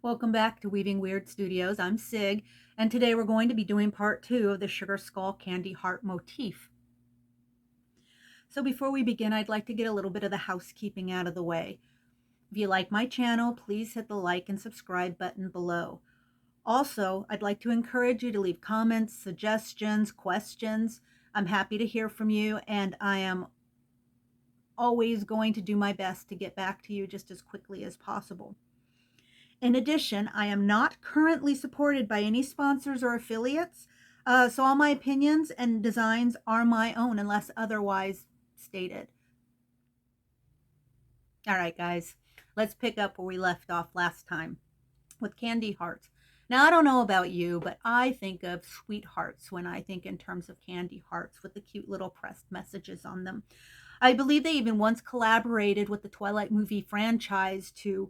Welcome back to Weaving Weird Studios. I'm Sig, and today we're going to be doing part 2 of the Sugar Skull Candy Heart motif. So before we begin, I'd like to get a little bit of the housekeeping out of the way. If you like my channel, please hit the like and subscribe button below. Also, I'd like to encourage you to leave comments, suggestions, questions. I'm happy to hear from you, and I am always going to do my best to get back to you just as quickly as possible. In addition, I am not currently supported by any sponsors or affiliates, so all my opinions and designs are my own unless otherwise stated. All right, guys, let's pick up where we left off last time with candy hearts. Now, I don't know about you, but I think of sweethearts when I think in terms of candy hearts with the cute little pressed messages on them. I believe they even once collaborated with the Twilight movie franchise to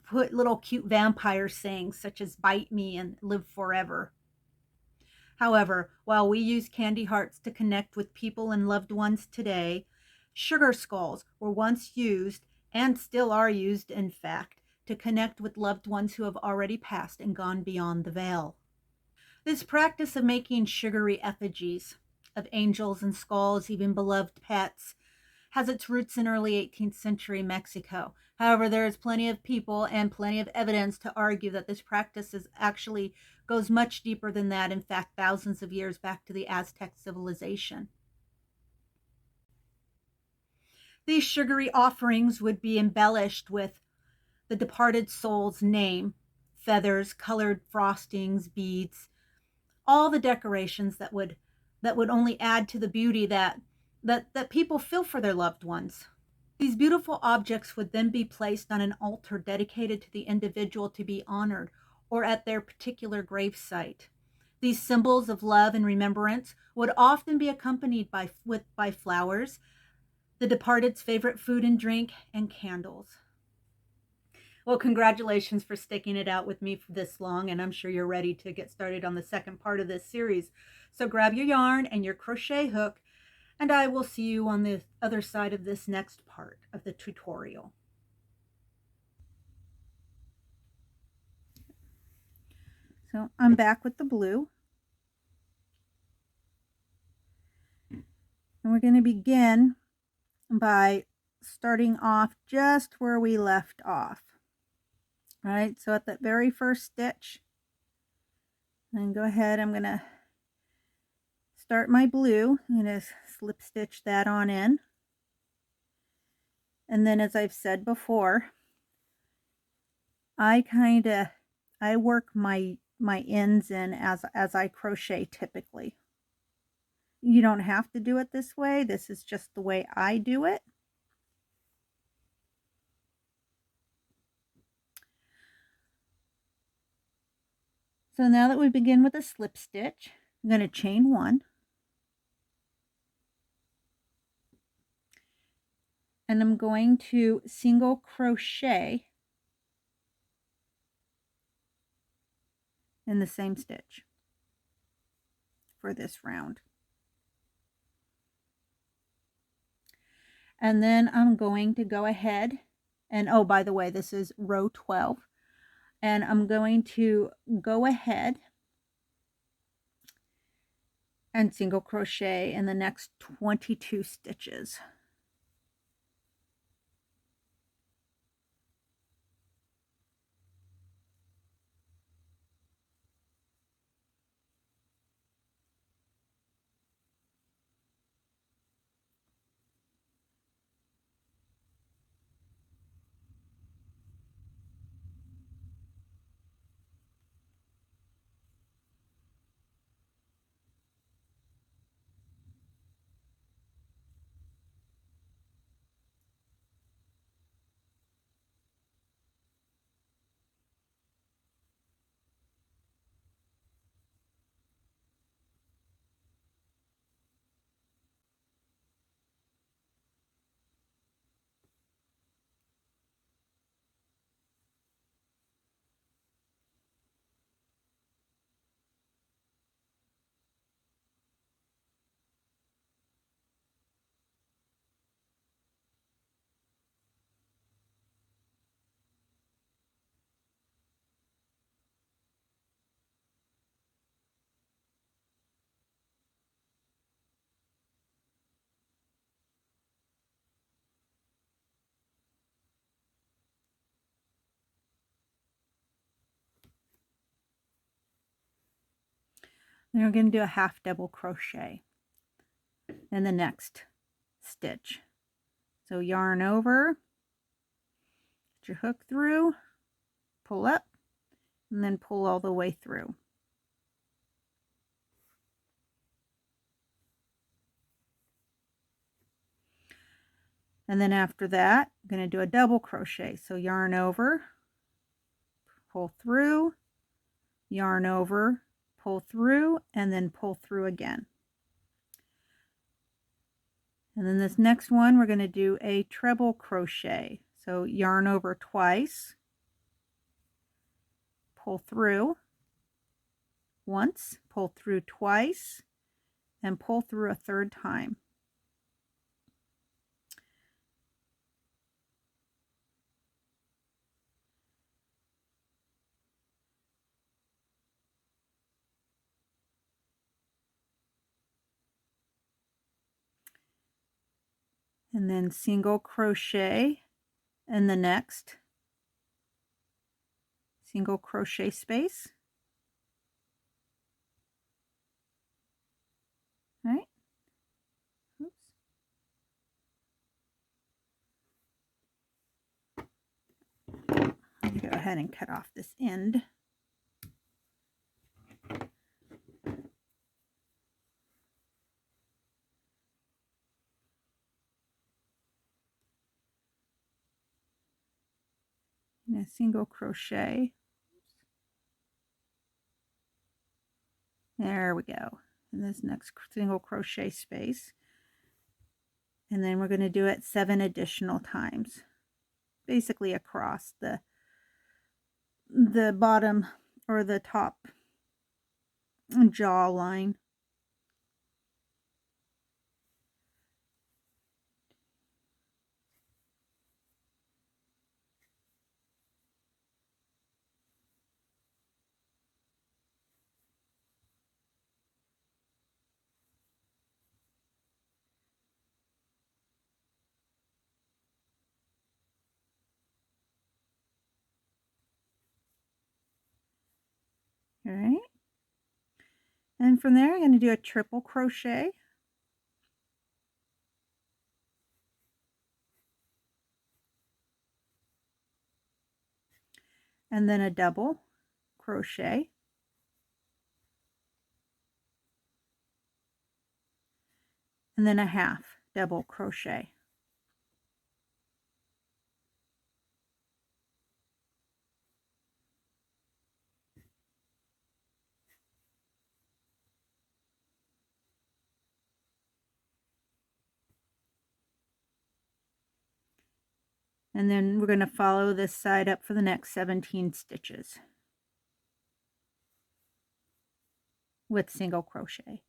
put little cute vampire sayings such as bite me and live forever. However, while we use candy hearts to connect with people and loved ones today, sugar skulls were once used and still are used, in fact, to connect with loved ones who have already passed and gone beyond the veil. This practice of making sugary effigies of angels and skulls, even beloved pets, has its roots in early 18th century Mexico. However, there is plenty of people and plenty of evidence to argue that this practice is actually goes much deeper than that, in fact, thousands of years back to the Aztec civilization. These sugary offerings would be embellished with the departed soul's name, feathers, colored frostings, beads, all the decorations that would only add to the beauty that people feel for their loved ones. These beautiful objects would then be placed on an altar dedicated to the individual to be honored or at their particular grave site. These symbols of love and remembrance would often be accompanied by flowers, the departed's favorite food and drink, and candles. Well, congratulations for sticking it out with me for this long, and I'm sure you're ready to get started on the second part of this series. So grab your yarn and your crochet hook, and I will see you on the other side of this next part of the tutorial. So I'm back with the blue. And we're going to begin by starting off just where we left off. All right, so at that very first stitch, then go ahead, I'm going to start my blue. I'm going to slip stitch that on in. And then, as I've said before, I work my ends in as I crochet typically. You don't have to do it this way. This is just the way I do it. So now that we begin with a slip stitch, I'm going to chain one. And I'm going to single crochet in the same stitch for this round. And then I'm going to go ahead and, oh, by the way, this is row 12. And I'm going to go ahead and single crochet in the next 22 stitches. Then we're going to do a half double crochet in the next stitch. So yarn over, get your hook through, pull up, and then pull all the way through. And then after that, I'm going to do a double crochet. So yarn over, pull through, yarn over, pull through, and then pull through again. And then this next one, we're going to do a treble crochet. So yarn over twice, pull through once, pull through twice, and pull through a third time. And then single crochet in the next single crochet space. All right. Oops. Let me go ahead and cut off this end. And a single crochet. There we go. In this next single crochet space. And then we're going to do it 7 additional times, basically across the bottom or the top jaw line. All right. And from there, I'm going to do a triple crochet. And then a double crochet. And then a half double crochet. And then we're going to follow this side up for the next 17 stitches with single crochet.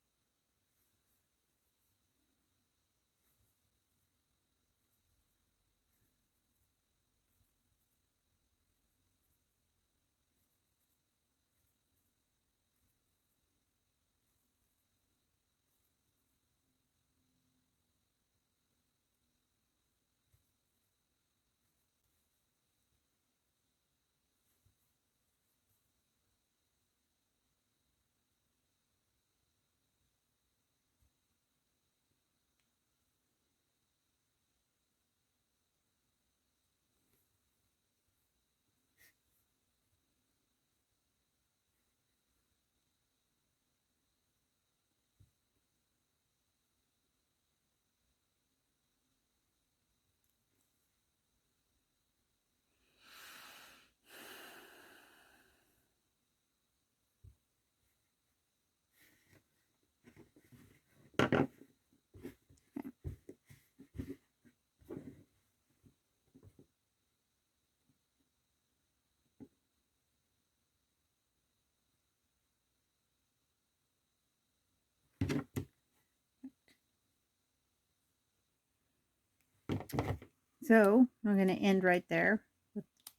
So I'm going to end right there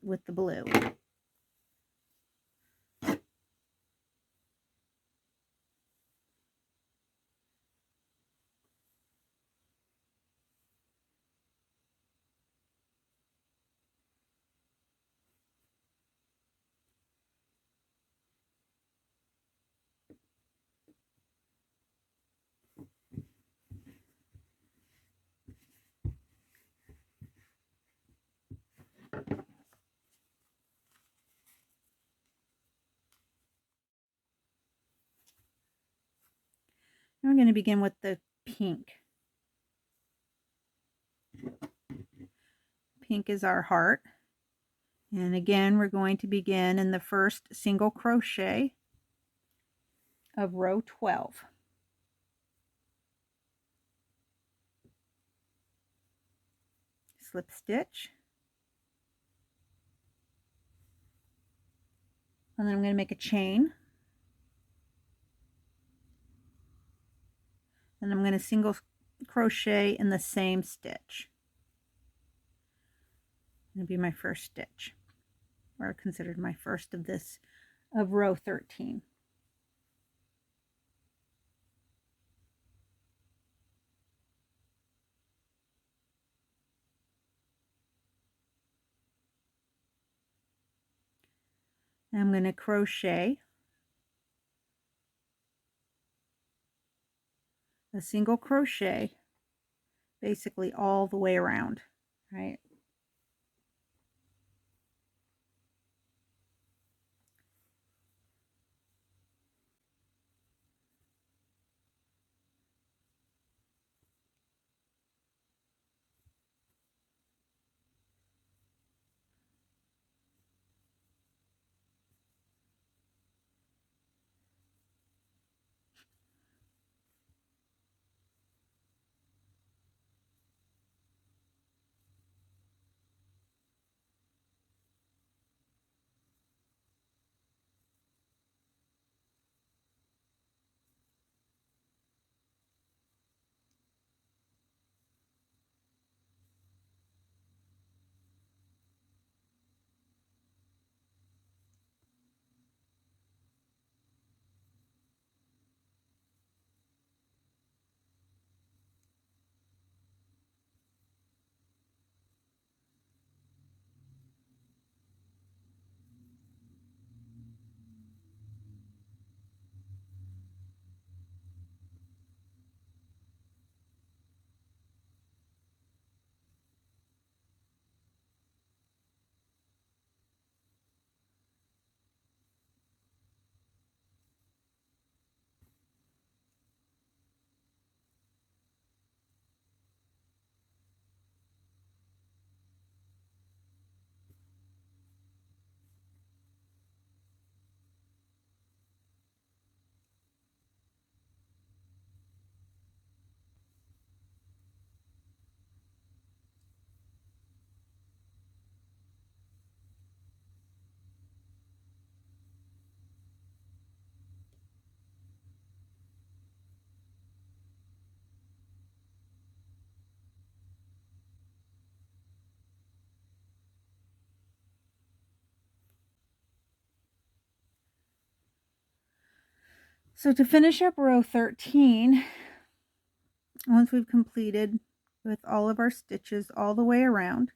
with the blue. I'm going to begin with the pink. Pink is our heart. And again, we're going to begin in the first single crochet of row 12. Slip stitch. And then I'm going to make a chain. And I'm going to single crochet in the same stitch. It'll be my first stitch, or considered my first of this, of row 13. And I'm going to crochet a single crochet basically all the way around, right? So to finish up row 13, once we've completed with all of our stitches all the way around,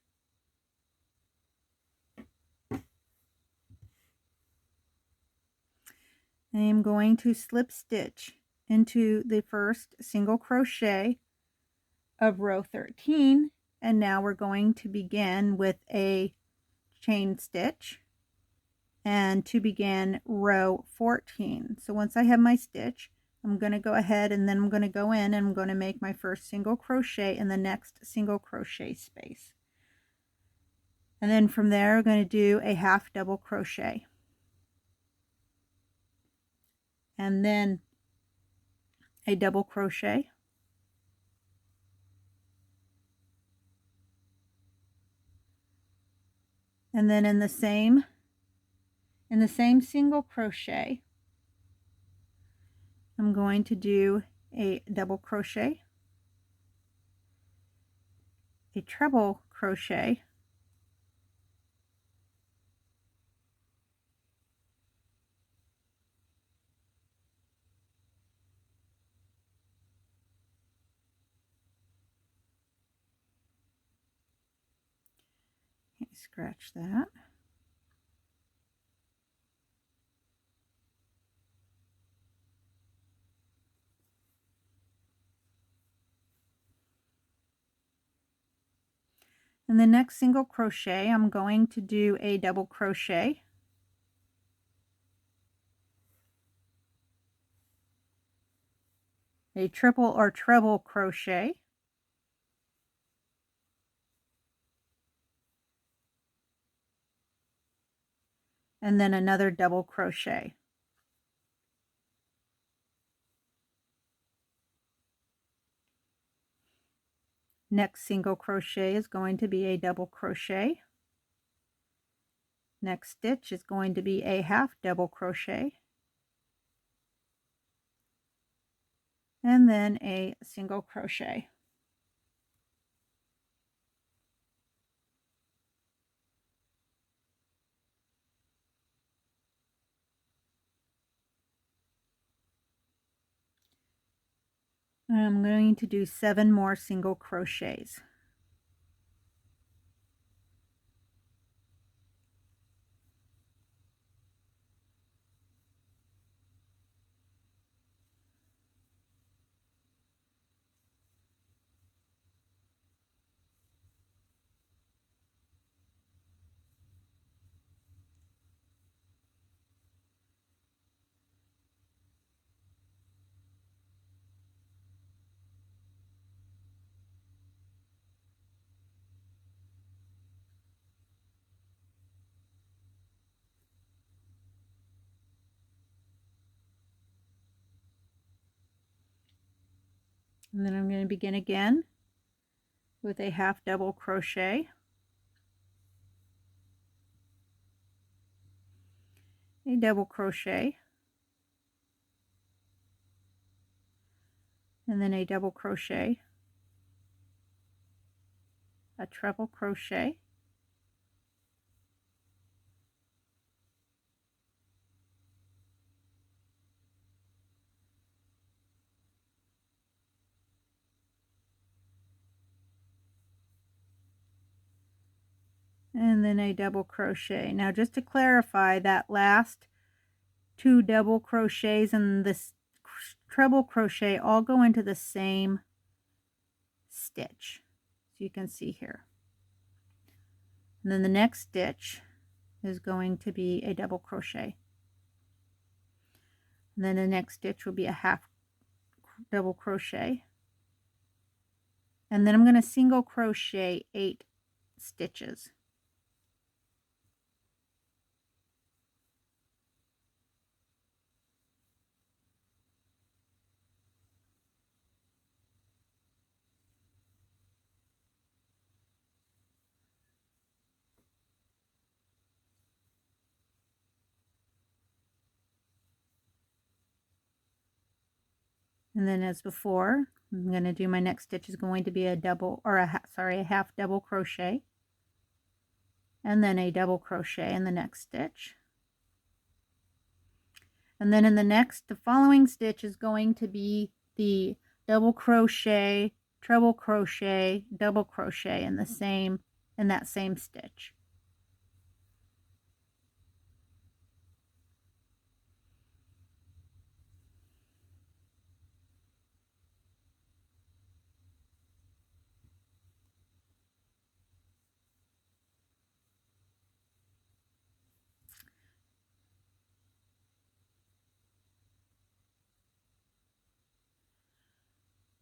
I am going to slip stitch into the first single crochet of row 13, and now we're going to begin with a chain stitch and to begin row 14. So once I have my stitch, I'm going to go ahead and then I'm going to go in and I'm going to make my first single crochet in the next single crochet space. And then from there, we're going to do a half double crochet. And then a double crochet. And then in the same single crochet, I'm going to do a double crochet, a treble crochet, scratch that. In the next single crochet, I'm going to do a double crochet, a triple or treble crochet, and then another double crochet. Next single crochet is going to be a double crochet. Next stitch is going to be a half double crochet, and then a single crochet. And I'm going to do 7 more single crochets. And then I'm going to begin again with a half double crochet, a double crochet, and then a double crochet, a treble crochet, and then a double crochet. Now just to clarify, that last 2 double crochets and this treble crochet all go into the same stitch, so you can see here. And then the next stitch is going to be a double crochet, and then the next stitch will be a half double crochet, and then I'm going to single crochet 8 stitches. And then as before, I'm going to do my next stitch is going to be a double, or a half double crochet, and then a double crochet in the next stitch. And then in the following stitch is going to be the double crochet, treble crochet, double crochet in that same stitch.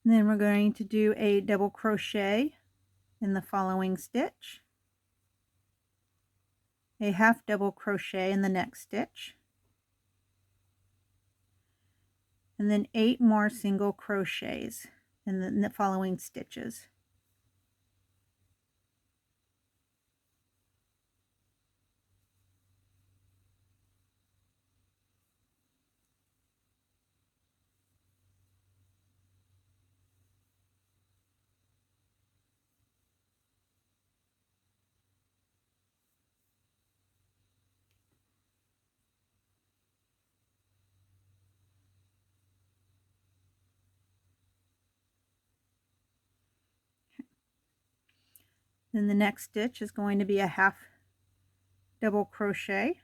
And then we're going to do a double crochet in the following stitch, a half double crochet in the next stitch, and then 8 more single crochets in the following stitches. Then the next stitch is going to be a half double crochet.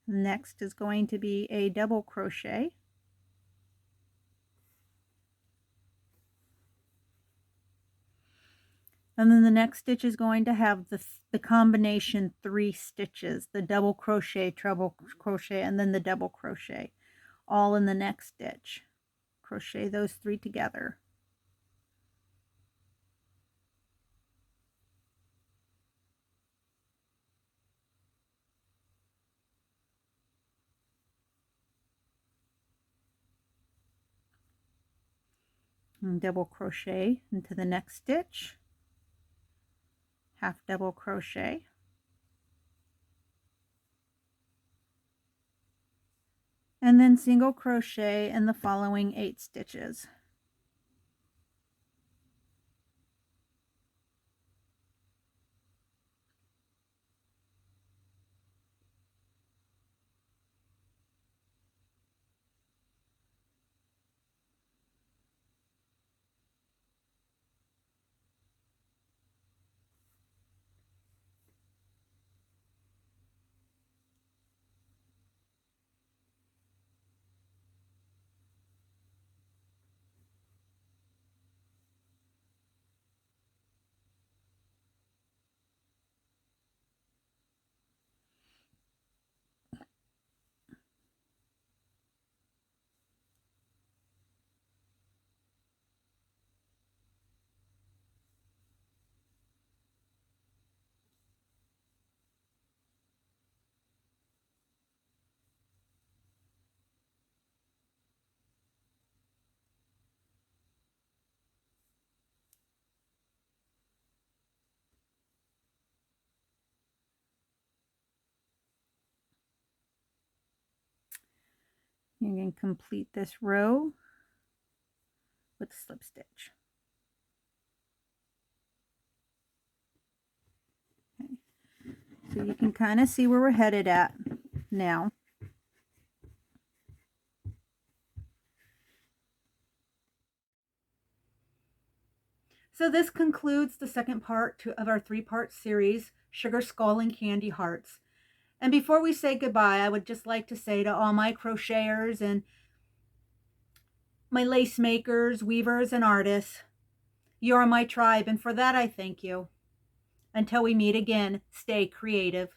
Next is going to be a double crochet. And then the next stitch is going to have the combination 3 stitches, the double crochet, treble crochet, and then the double crochet, all in the next stitch. crochet those 3 together. And double crochet into the next stitch, half double crochet, and then single crochet in the following 8 stitches. You can complete this row with a slip stitch. Okay. So you can kind of see where we're headed at now. So this concludes the second part of our 3-part series, Sugar Skull and Candy Hearts. And before we say goodbye, I would just like to say to all my crocheters and my lace makers, weavers, and artists, you are my tribe, and for that I thank you. Until we meet again, stay creative.